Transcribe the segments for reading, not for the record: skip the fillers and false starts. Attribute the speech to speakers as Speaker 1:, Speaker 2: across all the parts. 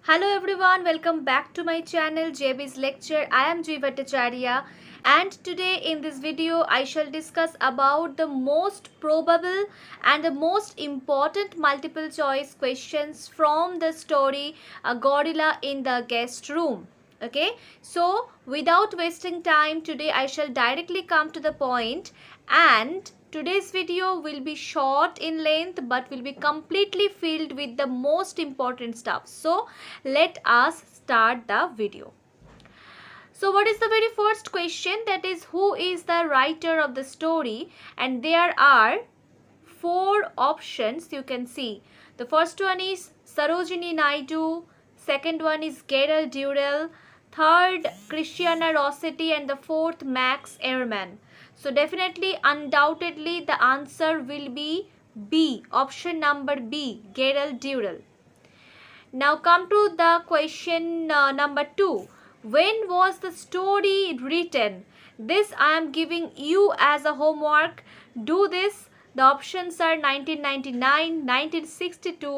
Speaker 1: Hello everyone, welcome back to my channel JB's Lecture. I am G Bhattacharya and today in this video I shall discuss about the most probable and the most important multiple choice questions from the story A Gorilla in the Guest Room. Okay, so without wasting time, today I shall directly come to the point, and today's video will be short in length but will be completely filled with the most important stuff. So let us start the video. So what is the very first question? That is, who is the writer of the story? And there are four options you can see. The first one is Sarojini Naidu, second one is Gerald Durrell, third Christiana Rossetti, and the fourth Max Ehrmann. So definitely, undoubtedly, the answer will be B, option number B, Gerald Durrell. Now come to the question number 2. When was the story written? This I am giving you as a homework. Do this. The options are 1999, 1962,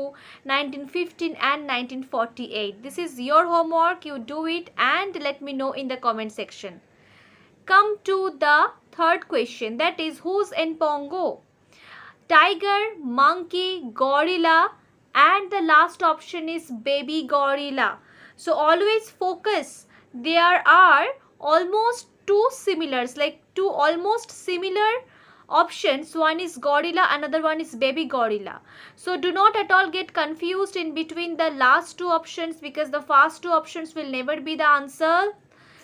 Speaker 1: 1915 and 1948. This is your homework. You do it and let me know in the comment section. Come to the third question, that is, who's Npongo? Tiger, monkey, gorilla, and the last option is baby gorilla. So always focus. There are almost two similars, like two almost similar options. One is gorilla, another one is baby gorilla. So do not at all get confused in between the last two options, because the first two options will never be the answer.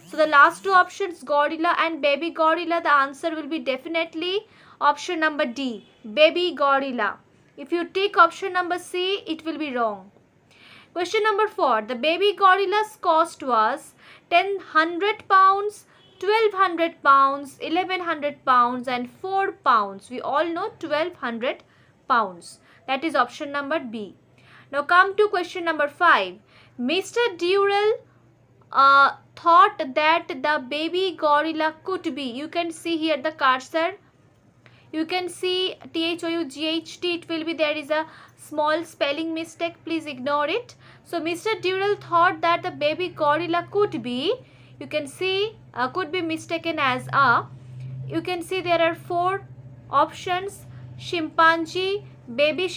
Speaker 1: So the last two options, gorilla and baby gorilla, the answer will be definitely option number D, baby gorilla. If you take option number C, it will be wrong. Question number 4. The baby gorilla's cost was 1,000 pounds, 1,200 pounds, 1,100 pounds and 4 pounds. We all know 1,200 pounds. That is option number B. Now come to question number 5. Mr. Durrell thought that the baby gorilla could be. You can see here the cursor. You can see THOUGHT, it will be, there is a small spelling mistake, please ignore it. So Mr. Durrell thought that the baby gorilla could be, you can see, could be mistaken as a, you can see there are four options: chimpanzee, baby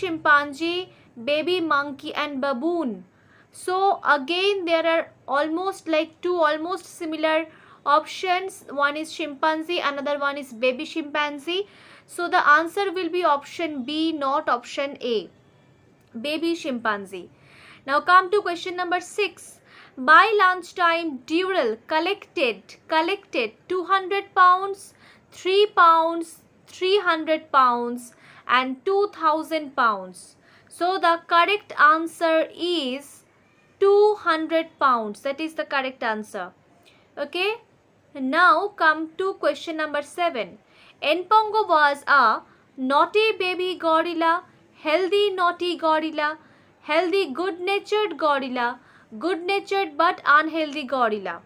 Speaker 1: monkey and baboon. So again there are almost like two almost similar options. One is chimpanzee, another one is baby chimpanzee. So the answer will be option B, not option A, baby chimpanzee. Now come to question number 6. By lunchtime, Durrell collected 200 pounds, 3 pounds, 300 pounds and 2,000 pounds. So the correct answer is 200 pounds. That is the correct answer. Okay. Now come to question number 7. Npongo was a naughty baby gorilla, healthy naughty gorilla, healthy good-natured gorilla, good-natured but unhealthy gorilla.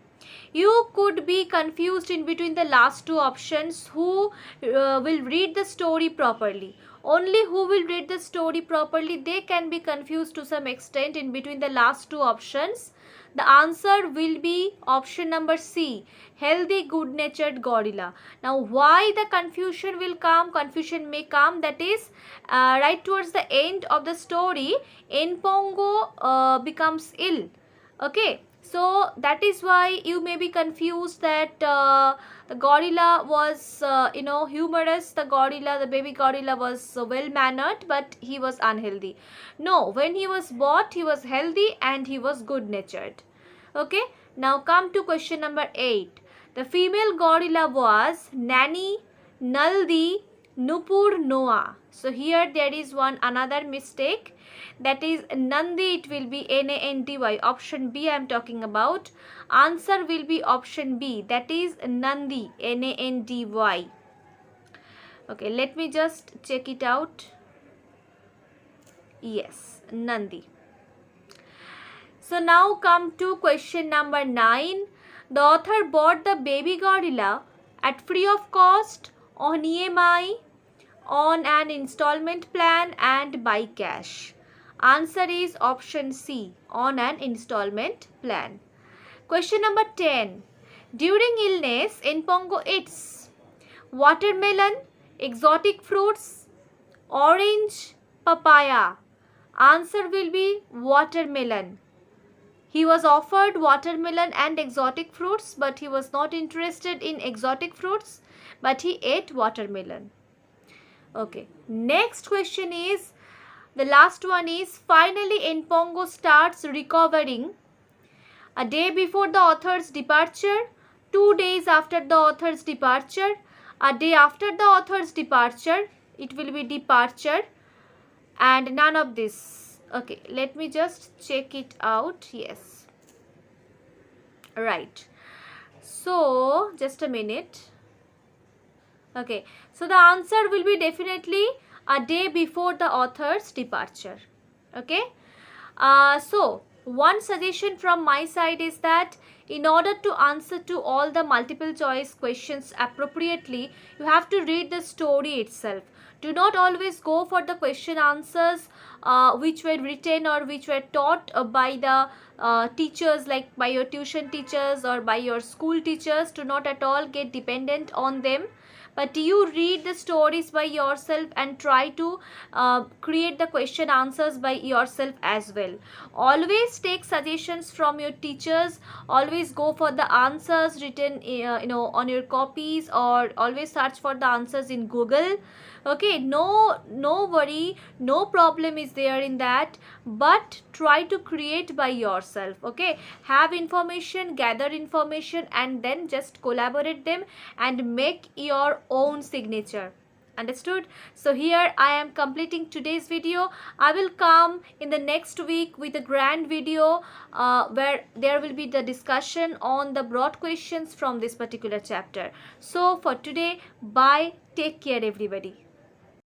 Speaker 1: You could be confused in between the last two options. Who will read the story properly? Only who will read the story properly, they can be confused to some extent in between the last two options. The answer will be option number C, healthy good-natured gorilla. Now why the confusion will come? Confusion may come, that is right towards the end of the story, Npongo becomes ill. Okay, so that is why you may be confused that the gorilla was humorous, the baby gorilla was well-mannered, but he was unhealthy. No, when he was bought, he was healthy and he was good-natured. Okay, now come to question number 8. The female gorilla was Nanny, Naldi, Nupur, Noah. So here there is another mistake, that is Nandi, it will be Nandy. Option B I am talking about. Answer will be option B, that is Nandi, Nandy. Okay, let me just check it out. Yes, Nandi. So now come to question number 9. The author bought the baby gorilla at free of cost, on EMI, on an installment plan and by cash. Answer is option C, on an installment plan. Question number 10. During illness, Npongo eats watermelon, exotic fruits, orange, papaya. Answer will be watermelon. He was offered watermelon and exotic fruits, but he was not interested in exotic fruits, but he ate watermelon. Okay, next question is, the last one is, finally Npongo starts recovering a day before the author's departure, 2 days after the author's departure, a day after the author's departure, it will be departure, and none of this. Okay, let me just check it out. Yes, right. So just a minute. Okay, so the answer will be definitely a day before the author's departure. Okay, so one suggestion from my side is that in order to answer to all the multiple choice questions appropriately, you have to read the story itself. Do not always go for the question answers which were written or which were taught by the teachers, like by your tuition teachers or by your school teachers. Do not at all get dependent on them, but you read the stories by yourself and try to create the question answers by yourself as well. Always take suggestions from your teachers. Always go for the answers written on your copies, or always search for the answers in Google. Okay, no worry, no problem is there in that, but try to create by yourself. Okay, have information, gather information, and then just collaborate them and make your own signature. Understood? So here I am completing today's video. I will come in the next week with a grand video where there will be the discussion on the broad questions from this particular chapter. So for today, bye, take care everybody.